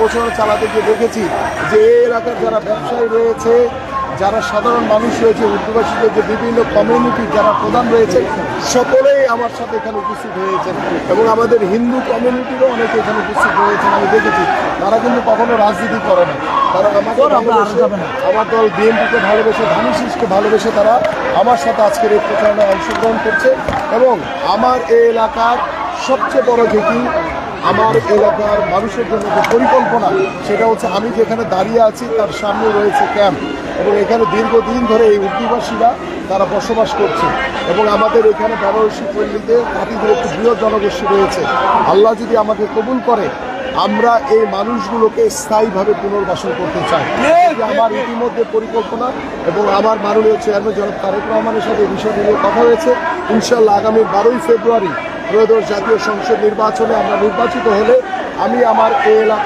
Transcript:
প্রচারণা চালাতে গিয়ে দেখেছি যে এই এলাকার যারা ব্যবসায়ী রয়েছে, যারা সাধারণ মানুষ রয়েছে, উর্দুভাষীদের যে বিভিন্ন কমিউনিটি যারা প্রধান রয়েছে, সকলেই আমার সাথে এখানে উপস্থিত হয়েছেন এবং আমাদের হিন্দু কমিউনিটিরও অনেকে এখানে উপস্থিত হয়েছেন। আমি দেখেছি তারা কিন্তু কখনো রাজনীতি করে না, তারা আমাকে ভালোবেসে, আমার দল বিএনপিকে ভালোবেসে, ধানের শীষকে ভালোবেসে তারা আমার সাথে আজকের এই প্রচারণায় অংশগ্রহণ করছে। এবং আমার এই এলাকার সবচেয়ে বড় যেটি আমার এলাকার মানুষের জন্য যে পরিকল্পনা, সেটা হচ্ছে আমি যেখানে দাঁড়িয়ে আছি তার সামনে রয়েছে ক্যাম্প এবং এখানে দীর্ঘদিন ধরে এই উর্দুভাষীরা তারা বসবাস করছে এবং আমাদের এখানে বেনারসি পল্লীতে তাঁতিদের একটি বৃহৎ জনগোষ্ঠী রয়েছে। আল্লাহ যদি আমাকে কবুল করে, আমরা এই মানুষগুলোকে স্থায়ীভাবে পুনর্বাসন করতে চাই। আমার ইতিমধ্যে পরিকল্পনা এবং আমার মাননীয় চেয়ারম্যান জনাব তারেক রহমানের সাথে এই বিষয়টি নিয়ে কথা হয়েছে। ইনশাআল্লাহ আগামী 12ই ফেব্রুয়ারি ত্রয়োদশ জাতীয় সংসদ নির্বাচনে আমরা নির্বাচিত হলে আমি আমার এই এলাকা